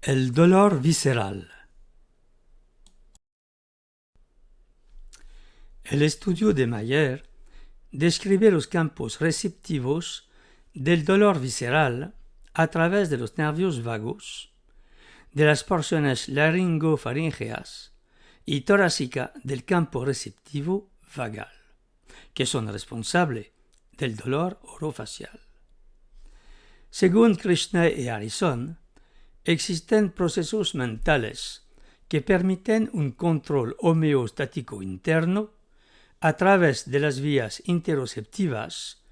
El dolor visceral. El estudio de Mayer describe los campos receptivos del dolor visceral a través de los nervios vagos, de las porciones laringofaríngeas y torácica del campo receptivo vagal, que son responsables del dolor orofacial. Según Krishna y Harrison, existen procesos mentales que permiten un control homeostático interno a través de las vías interoceptivas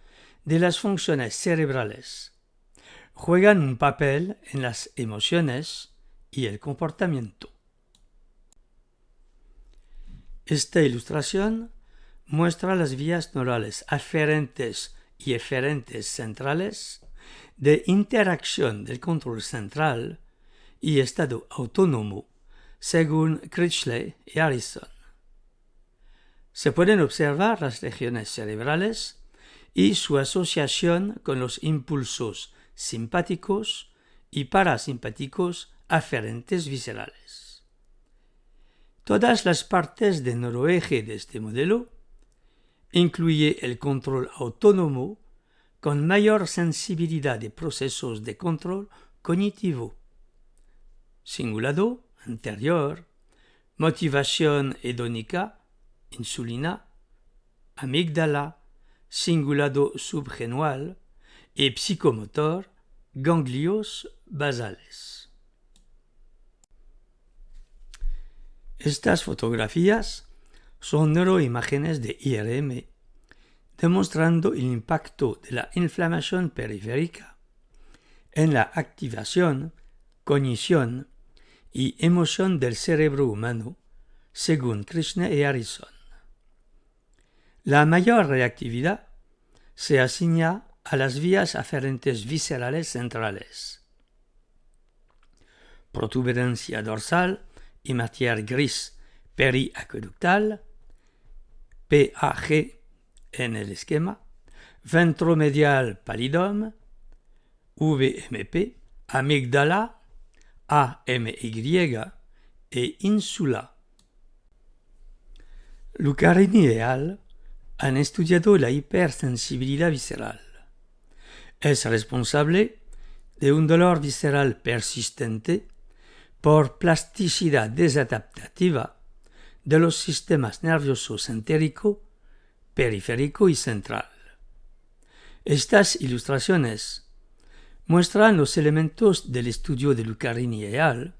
de las funciones cerebrales. Juegan un papel en las emociones y el comportamiento. Esta ilustración muestra las vías neurales aferentes y eferentes centrales de interacción del control central y estado autónomo, según Critchley y Harrison. Se pueden observar las regiones cerebrales y su asociación con los impulsos simpáticos y parasimpáticos aferentes viscerales. Todas las partes del neuroeje de este modelo incluye el control autónomo con mayor sensibilidad de procesos de control cognitivo, cingulado anterior, motivación hedónica, insulina, amígdala, cingulado subgenual y psicomotor, ganglios basales. Estas fotografías son neuroimágenes de IRM, demostrando el impacto de la inflamación periférica en la activación, cognición y emoción del cerebro humano, según Krishna y Harrison. La mayor reactividad se asigna a las vías aferentes viscerales centrales. Protuberancia dorsal y matière gris periaqueductal, PAG en el esquema, ventromedial pallidum, VMP, amígdala, AMY e insula. Lucarini et al. Han estudiado la hipersensibilidad visceral. Es responsable de un dolor visceral persistente por plasticidad desadaptativa de los sistemas nerviosos entérico, periférico y central. Estas ilustraciones muestran los elementos del estudio de Lucarini et al.,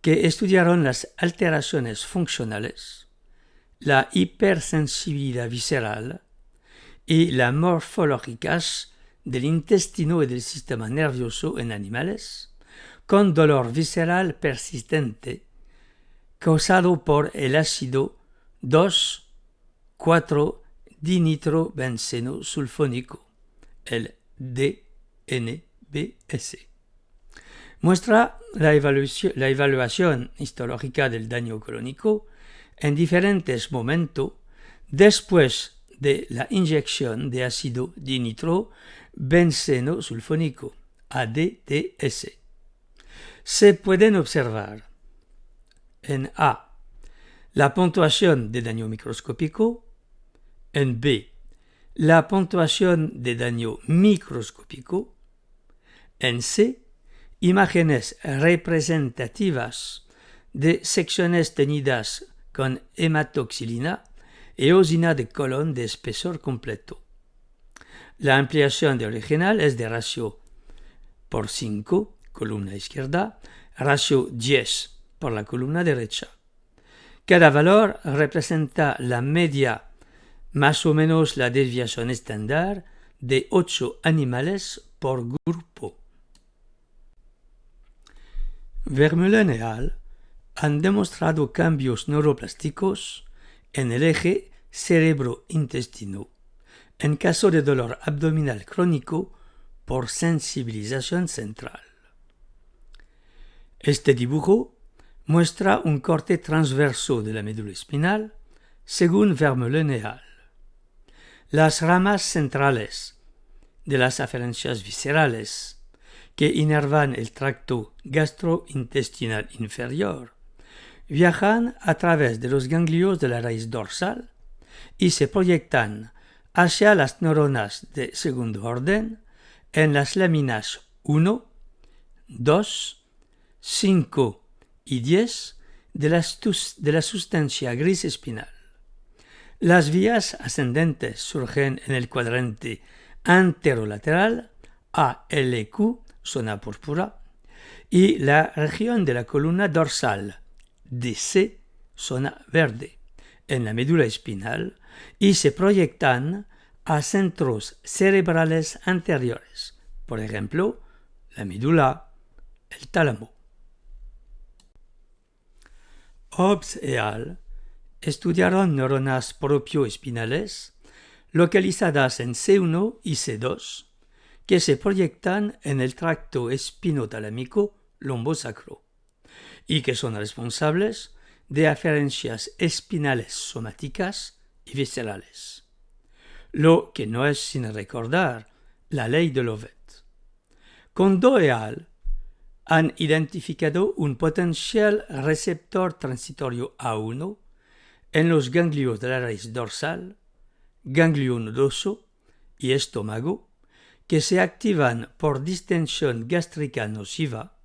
que estudiaron las alteraciones funcionales, la hipersensibilidad visceral y las morfológicas del intestino y del sistema nervioso en animales con dolor visceral persistente causado por el ácido 2,4-dinitrobenceno sulfónico, el DNBS. Muestra la evaluación histológica del daño crónico en diferentes momentos después de la inyección de ácido dinitrobenceno sulfónico, ADDS. Se pueden observar en A, la puntuación de daño microscópico, en B, la puntuación de daño microscópico, en C, imágenes representativas de secciones teñidas con hematoxilina y eosina de colon de espesor completo. La ampliación de original es de ratio por 5, columna izquierda, ratio 10 por la columna derecha. Cada valor representa la media más o menos la desviación estándar de 8 animales por grupo. Vermeulen et al. Han demostrado cambios neuroplásticos en el eje cerebro-intestino en caso de dolor abdominal crónico por sensibilización central. Este dibujo muestra un corte transverso de la médula espinal según Vermeulen et al. Las ramas centrales de las aferencias viscerales que inervan el tracto gastrointestinal inferior, viajan a través de los ganglios de la raíz dorsal y se proyectan hacia las neuronas de segundo orden en las láminas 1, 2, 5 y 10 de la sustancia gris espinal. Las vías ascendentes surgen en el cuadrante anterolateral ALQ, zona púrpura, y la región de la columna dorsal DC, zona verde, en la médula espinal y se proyectan a centros cerebrales anteriores, por ejemplo, la médula, el tálamo. Hobbs et al. Estudiaron neuronas propioespinales localizadas en C1 y C2 que se proyectan en el tracto espinotalámico lombosacro y que son responsables de aferencias espinales somáticas y viscerales, lo que no es sin recordar la ley de Lovett. Kondo et al. Han identificado un potencial receptor transitorio A1 en los ganglios de la raíz dorsal, ganglio nodoso y estómago, que se activan por distensión gástrica nociva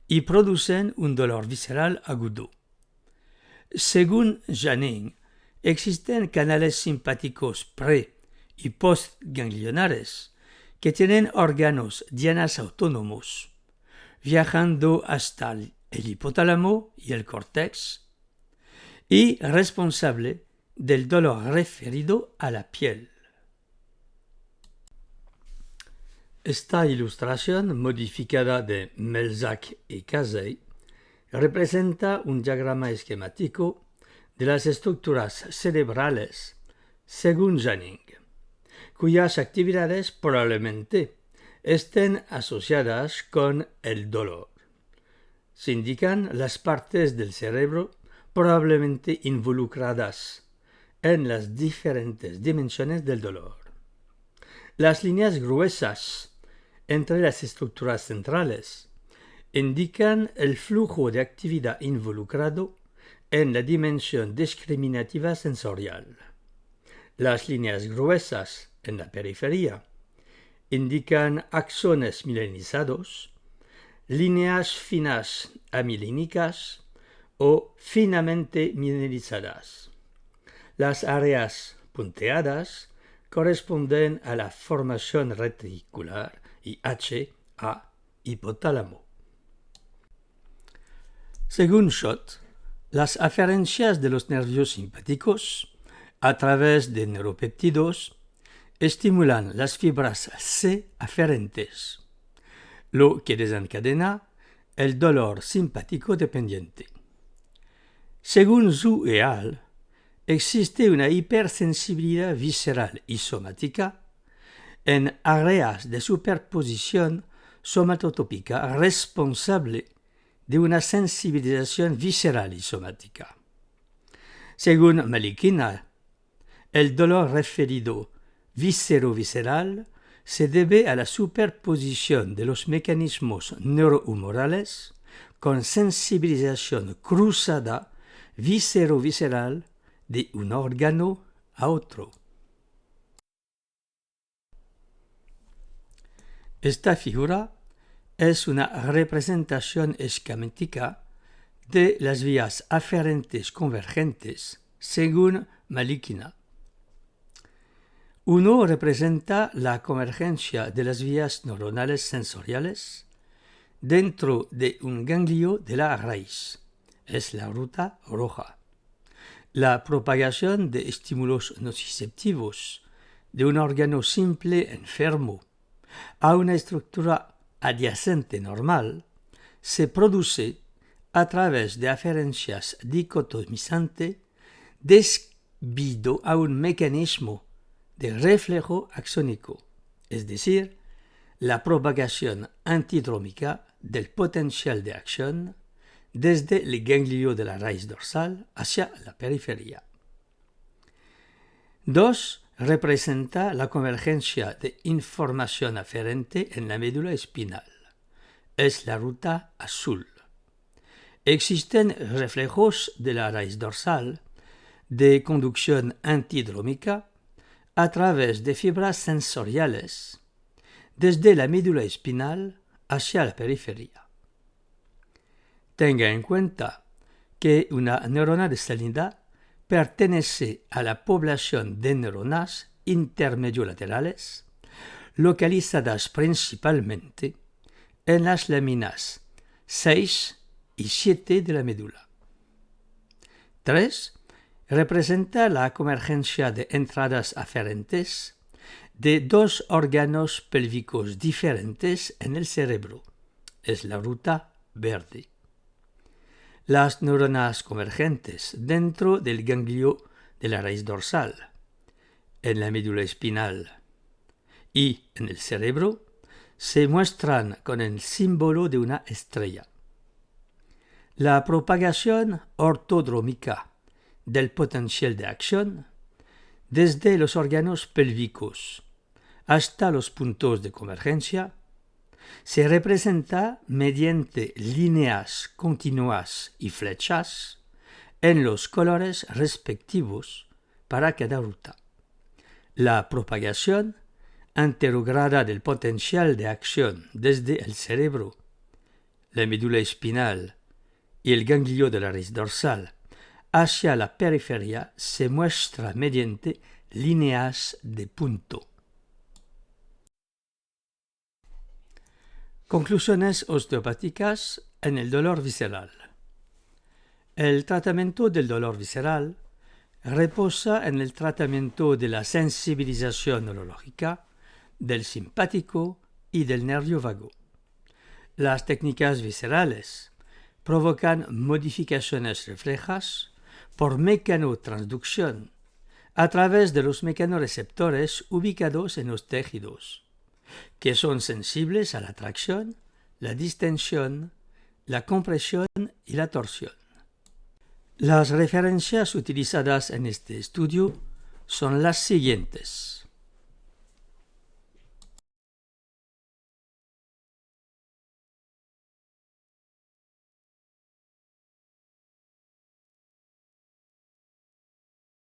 y producen un dolor visceral agudo. Según Janning, existen canales simpáticos pre- y postganglionares que tienen órganos dianas autónomos, viajando hasta el hipotálamo y el córtex, y responsable del dolor referido a la piel. Esta ilustración modificada de Melzack y Casey representa un diagrama esquemático de las estructuras cerebrales según Janning, cuyas actividades probablemente estén asociadas con el dolor. Se indican las partes del cerebro probablemente involucradas en las diferentes dimensiones del dolor. Las líneas gruesas entre las estructuras centrales indican el flujo de actividad involucrado en la dimensión discriminativa sensorial. Las líneas gruesas en la periferia indican axones mielinizados, líneas finas amilínicas o finamente mielinizadas. Las áreas punteadas corresponden a la formación reticular y H a hipotálamo. Según Schott, las aferencias de los nervios simpáticos a través de neuropéptidos estimulan las fibras C aferentes, lo que desencadena el dolor simpático dependiente. Según Zhu et al., existe una hipersensibilidad visceral y somática en áreas de superposición somatotópica responsable de una sensibilización visceral y somática. Según Malikina, el dolor referido viscerovisceral se debe a la superposición de los mecanismos neurohumorales con sensibilización cruzada viscerovisceral de un órgano a otro. Esta figura es una representación esquemática de las vías aferentes convergentes según Malikina. Uno representa la convergencia de las vías neuronales sensoriales dentro de un ganglio de la raíz. Es la ruta roja. La propagación de estímulos nociceptivos de un órgano simple enfermo a una estructura adyacente normal se produce a través de aferencias dicotomizantes debido a un mecanismo de reflejo axónico, es decir, la propagación antidrómica del potencial de acción desde el ganglio de la raíz dorsal hacia la periferia. 2. Representa la convergencia de información aferente en la médula espinal. es la ruta azul. Existen reflejos de la raíz dorsal de conducción antidrómica a través de fibras sensoriales desde la médula espinal hacia la periferia. Tenga en cuenta que una neurona de salida pertenece a la población de neuronas intermediolaterales localizadas principalmente en las láminas 6 y 7 de la médula. 3. Representa la convergencia de entradas aferentes de dos órganos pélvicos diferentes en el cerebro. Es la ruta verde. Las neuronas convergentes dentro del ganglio de la raíz dorsal, en la médula espinal y en el cerebro se muestran con el símbolo de una estrella. La propagación ortodrómica del potencial de acción desde los órganos pélvicos hasta los puntos de convergencia se representa mediante líneas continuas y flechas en los colores respectivos para cada ruta. La propagación anterograda del potencial de acción desde el cerebro, la médula espinal y el ganglio de la raíz dorsal hacia la periferia se muestra mediante líneas de punto. Conclusiones osteopáticas en el dolor visceral. El tratamiento del dolor visceral reposa en el tratamiento de la sensibilización neurológica, del simpático y del nervio vago. Las técnicas viscerales provocan modificaciones reflejas por mecanotransducción a través de los mecanoreceptores ubicados en los tejidos, que son sensibles a la tracción, la distensión, la compresión y la torsión. Las referencias utilizadas en este estudio son las siguientes.